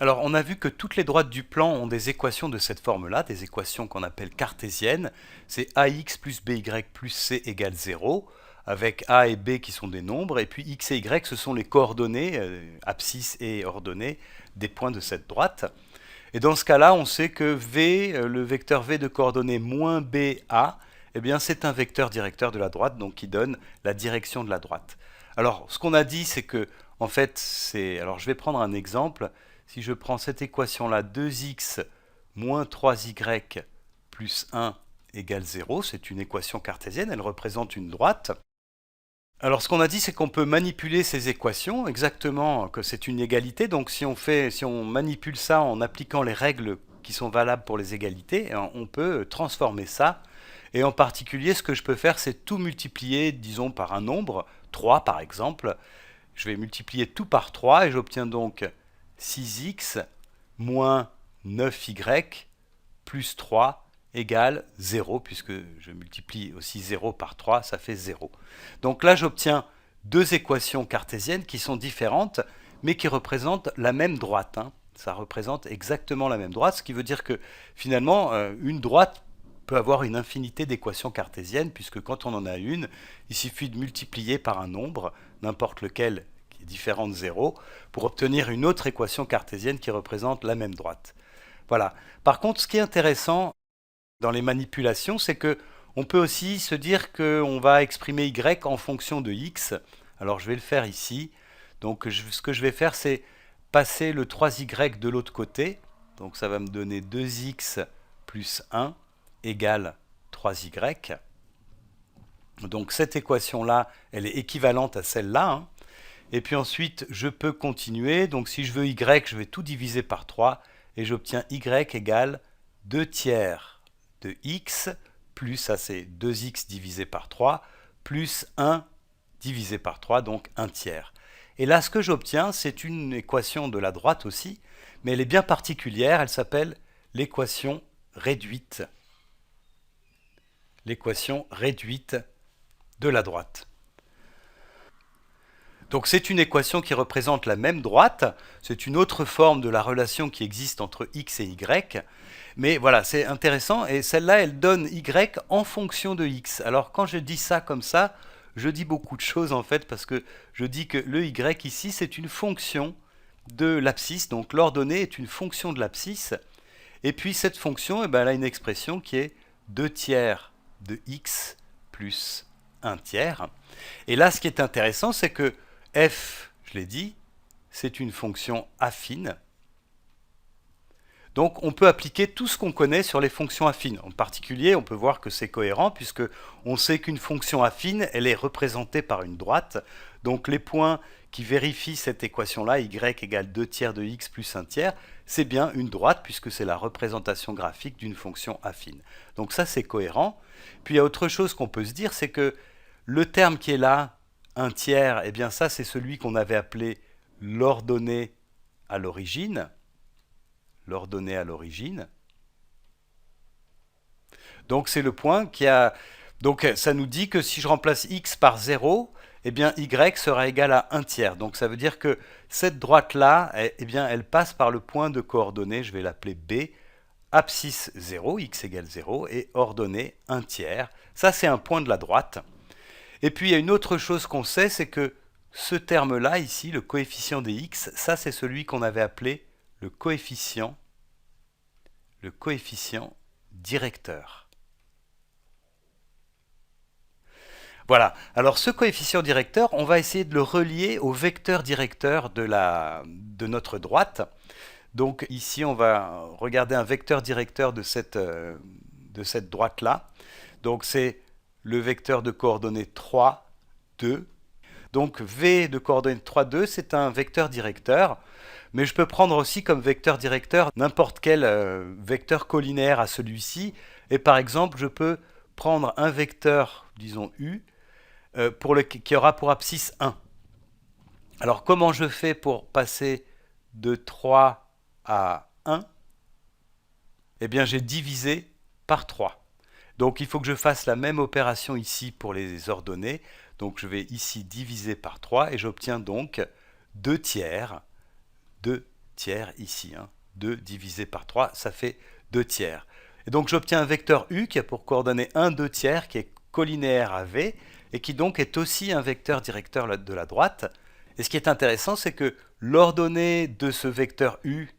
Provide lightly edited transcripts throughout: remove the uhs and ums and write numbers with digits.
Alors, on a vu que toutes les droites du plan ont des équations de cette forme-là, des équations qu'on appelle cartésiennes. C'est ax plus by plus c égale 0, avec a et b qui sont des nombres, et puis x et y, ce sont les coordonnées, abscisse et ordonnées, des points de cette droite. Et dans ce cas-là, on sait que v, le vecteur v de coordonnées moins ba, eh bien c'est un vecteur directeur de la droite, donc qui donne la direction de la droite. Alors, ce qu'on a dit, c'est que, en fait, c'est... Alors, je vais prendre un exemple. Si je prends cette équation-là, 2x moins 3y plus 1 égale 0, c'est une équation cartésienne, elle représente une droite. Alors ce qu'on a dit, c'est qu'on peut manipuler ces équations, exactement que c'est une égalité, donc si on manipule ça en appliquant les règles qui sont valables pour les égalités, on peut transformer ça, et en particulier ce que je peux faire, c'est tout multiplier, disons, par un nombre, 3 par exemple. Je vais multiplier tout par 3 et j'obtiens donc 6x moins 9y plus 3 égale 0, puisque je multiplie aussi 0 par 3, ça fait 0. Donc là, j'obtiens deux équations cartésiennes qui sont différentes, mais qui représentent la même droite. Ça représente exactement la même droite, ce qui veut dire que finalement, une droite peut avoir une infinité d'équations cartésiennes, puisque quand on en a une, il suffit de multiplier par un nombre, n'importe lequel qui est différent de 0, pour obtenir une autre équation cartésienne qui représente la même droite. Voilà. Par contre, ce qui est intéressant dans les manipulations, c'est que on peut aussi se dire qu'on va exprimer y en fonction de x. Alors je vais le faire ici. Donc ce que je vais faire, c'est passer le 3y de l'autre côté. Donc ça va me donner 2x plus 1 égale 3y. Donc cette équation-là, elle est équivalente à celle-là. Et puis ensuite, je peux continuer. Donc si je veux y, je vais tout diviser par 3 et j'obtiens y égale 2 tiers de x, plus, ça c'est 2x divisé par 3, plus 1 divisé par 3, donc 1 tiers. Et là, ce que j'obtiens, c'est une équation de la droite aussi, mais elle est bien particulière, elle s'appelle l'équation réduite. L'équation réduite de la droite. Donc c'est une équation qui représente la même droite, c'est une autre forme de la relation qui existe entre x et y, mais voilà, c'est intéressant, et celle-là, elle donne y en fonction de x. Alors quand je dis ça comme ça, je dis beaucoup de choses en fait, parce que je dis que le y ici, c'est une fonction de l'abscisse, donc l'ordonnée est une fonction de l'abscisse, et puis cette fonction, elle a une expression qui est 2 tiers de x plus 1 tiers. Et là, ce qui est intéressant, c'est que f, je l'ai dit, c'est une fonction affine. Donc on peut appliquer tout ce qu'on connaît sur les fonctions affines. En particulier, on peut voir que c'est cohérent puisque on sait qu'une fonction affine, elle est représentée par une droite. Donc les points qui vérifient cette équation-là, y égale 2 tiers de x plus 1 tiers, c'est bien une droite puisque c'est la représentation graphique d'une fonction affine. Donc ça, c'est cohérent. Puis il y a autre chose qu'on peut se dire, c'est que le terme qui est là, 1 tiers, eh bien ça, c'est celui qu'on avait appelé l'ordonnée à l'origine. L'ordonnée à l'origine. Donc c'est le point qui a... Donc ça nous dit que si je remplace x par 0, eh bien y sera égal à 1 tiers. Donc ça veut dire que cette droite-là, eh bien, elle passe par le point de coordonnées, je vais l'appeler B, abscisse 0, x égale 0, et ordonnée 1 tiers. Ça c'est un point de la droite. Et puis il y a une autre chose qu'on sait, c'est que ce terme-là ici, le coefficient des x, ça c'est celui qu'on avait appelé le coefficient directeur. Voilà, alors ce coefficient directeur, on va essayer de le relier au vecteur directeur de notre droite. Donc ici, on va regarder un vecteur directeur de cette droite-là. Donc c'est le vecteur de coordonnées 3, 2. Donc v de coordonnées 3, 2, c'est un vecteur directeur. Mais je peux prendre aussi comme vecteur directeur n'importe quel vecteur collinéaire à celui-ci. Et par exemple, je peux prendre un vecteur, disons U, qui aura pour abscisse 1. Alors comment je fais pour passer de 3 à 1? Eh bien j'ai divisé par 3. Donc il faut que je fasse la même opération ici pour les ordonnées. Donc je vais ici diviser par 3 et j'obtiens donc 2 tiers tiers ici. 2 divisé par 3, ça fait 2 tiers. Et donc j'obtiens un vecteur U qui a pour coordonnée 1 2 tiers, qui est collinéaire à V, et qui donc est aussi un vecteur directeur de la droite. Et ce qui est intéressant, c'est que l'ordonnée de ce vecteur U,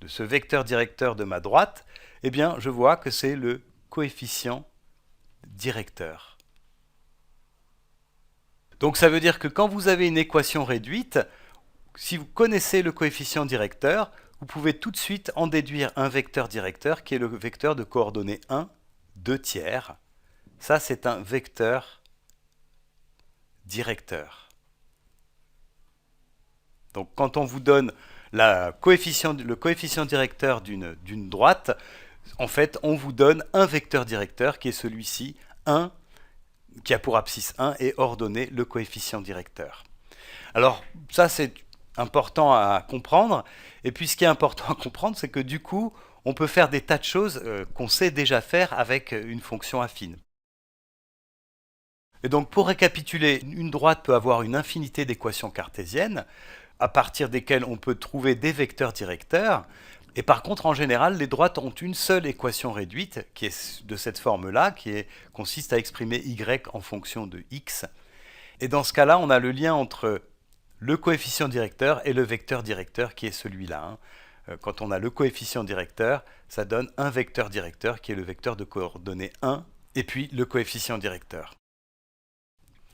de ce vecteur directeur de ma droite, eh bien je vois que c'est le coefficient directeur. Donc ça veut dire que quand vous avez une équation réduite, si vous connaissez le coefficient directeur, vous pouvez tout de suite en déduire un vecteur directeur qui est le vecteur de coordonnées 1, 2 tiers. Ça, c'est un vecteur directeur. Donc quand on vous donne le coefficient directeur d'une droite, en fait, on vous donne un vecteur directeur qui est celui-ci, 1, qui a pour abscisse 1 et ordonné le coefficient directeur. Alors, ça, c'est important à comprendre. Et puis, ce qui est important à comprendre, c'est que du coup, on peut faire des tas de choses qu'on sait déjà faire avec une fonction affine. Et donc, pour récapituler, une droite peut avoir une infinité d'équations cartésiennes, à partir desquelles on peut trouver des vecteurs directeurs. Et par contre, en général, les droites ont une seule équation réduite, qui est de cette forme-là, qui consiste à exprimer y en fonction de x. Et dans ce cas-là, on a le lien entre le coefficient directeur et le vecteur directeur, qui est celui-là. Quand on a le coefficient directeur, ça donne un vecteur directeur, qui est le vecteur de coordonnées 1, et puis le coefficient directeur.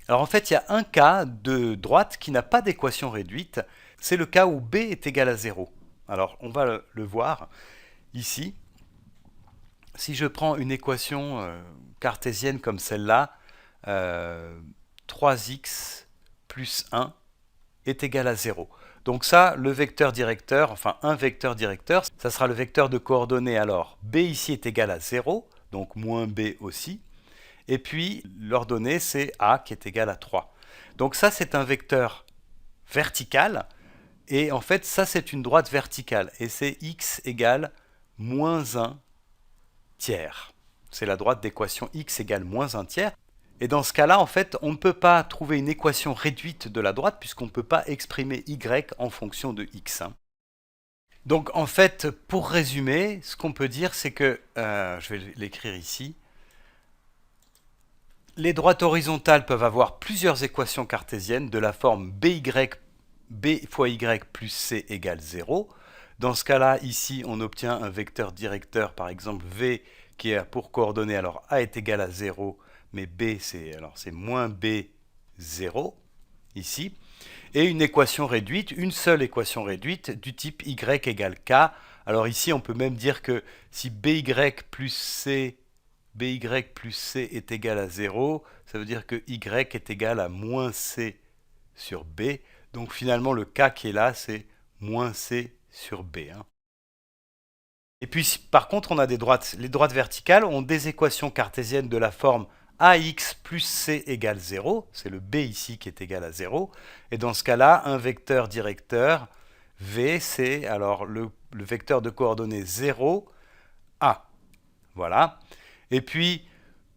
Alors en fait, il y a un cas de droite qui n'a pas d'équation réduite, c'est le cas où b est égal à 0. Alors on va le voir ici. Si je prends une équation cartésienne comme celle-là, 3x plus 1 est égal à 0. Donc ça, le vecteur directeur, enfin un vecteur directeur, ça sera le vecteur de coordonnées. Alors b ici est égal à 0, donc moins b aussi. Et puis l'ordonnée, c'est a qui est égal à 3. Donc ça, c'est un vecteur vertical. Et en fait, ça, c'est une droite verticale. Et c'est x égale moins 1 tiers. C'est la droite d'équation x égale moins 1 tiers. Et dans ce cas-là, en fait, on ne peut pas trouver une équation réduite de la droite puisqu'on ne peut pas exprimer y en fonction de x. Donc, en fait, pour résumer, ce qu'on peut dire, c'est que, je vais l'écrire ici, les droites horizontales peuvent avoir plusieurs équations cartésiennes de la forme b fois y plus c égale 0. Dans ce cas-là, ici, on obtient un vecteur directeur, par exemple v, qui a pour coordonnées, alors a est égal à 0, mais b, c'est moins b, 0, ici. Et une équation réduite, une seule équation réduite, du type y égale k. Alors ici, on peut même dire que si by plus c est égal à 0, ça veut dire que y est égal à moins c sur b. Donc finalement, le k qui est là, c'est moins c sur b. Et puis, par contre, on a des droites. Les droites verticales ont des équations cartésiennes de la forme ax plus c égale 0. C'est le b ici qui est égal à 0. Et dans ce cas-là, un vecteur directeur, v, c'est alors le vecteur de coordonnées 0, a. Voilà. Et puis,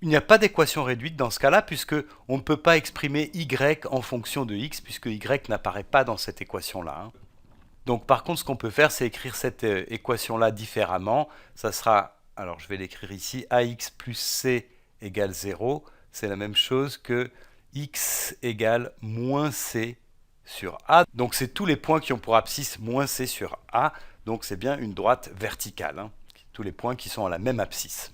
il n'y a pas d'équation réduite dans ce cas-là, puisqu'on ne peut pas exprimer y en fonction de x, puisque y n'apparaît pas dans cette équation-là. Donc par contre, ce qu'on peut faire, c'est écrire cette équation-là différemment. Ça sera, alors je vais l'écrire ici, ax plus c égale 0. C'est la même chose que x égale moins c sur a. Donc c'est tous les points qui ont pour abscisse moins c sur a. Donc c'est bien une droite verticale. Tous les points qui sont à la même abscisse.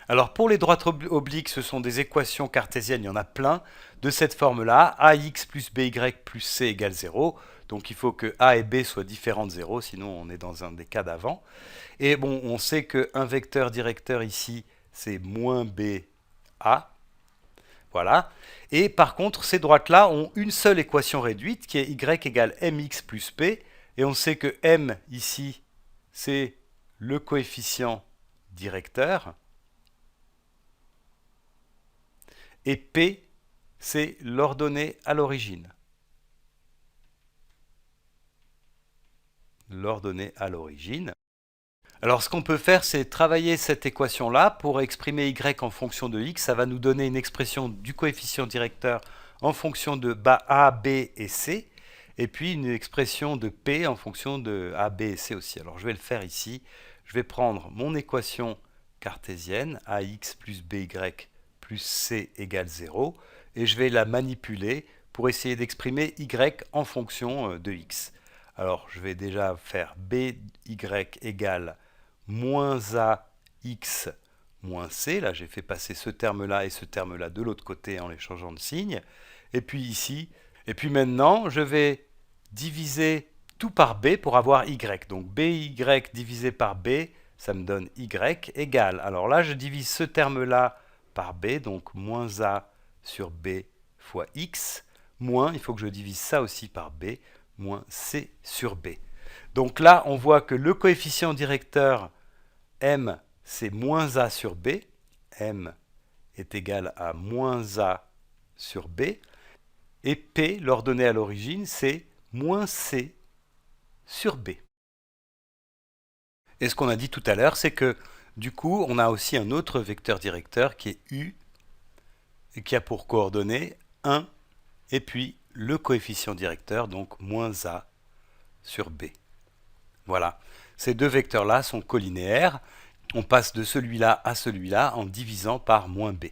Alors pour les droites obliques, ce sont des équations cartésiennes, il y en a plein, de cette forme-là, ax plus by plus c égale 0. Donc il faut que a et b soient différents de 0, sinon on est dans un des cas d'avant. Et bon, on sait qu'un vecteur directeur ici, c'est moins b, a. Voilà. Et par contre, ces droites-là ont une seule équation réduite, qui est y égale mx plus p. Et on sait que m, ici, c'est le coefficient directeur. Et P, c'est l'ordonnée à l'origine. L'ordonnée à l'origine. Alors ce qu'on peut faire, c'est travailler cette équation-là pour exprimer y en fonction de x. Ça va nous donner une expression du coefficient directeur en fonction de A, B et C. et puis une expression de P en fonction de A, B et C aussi. Alors je vais le faire ici. Je vais prendre mon équation cartésienne, AX plus BY plus C égale 0, et je vais la manipuler pour essayer d'exprimer Y en fonction de X. Alors je vais déjà faire BY égale moins AX moins C. Là j'ai fait passer ce terme-là et ce terme-là de l'autre côté en les changeant de signe. Et puis ici, et puis maintenant je vais diviser tout par B pour avoir Y. Donc BY divisé par B, ça me donne Y égale. Alors là je divise ce terme-là par B, donc moins A sur B fois X, moins, il faut que je divise ça aussi par B, moins C sur B. Donc là, on voit que le coefficient directeur M, c'est moins A sur B. M est égal à moins A sur B. Et P, l'ordonnée à l'origine, c'est moins C sur B. Et ce qu'on a dit tout à l'heure, c'est que du coup, on a aussi un autre vecteur directeur qui est U, et qui a pour coordonnées 1, et puis le coefficient directeur, donc moins A sur B. Voilà, ces deux vecteurs-là sont collinéaires. On passe de celui-là à celui-là en divisant par moins B.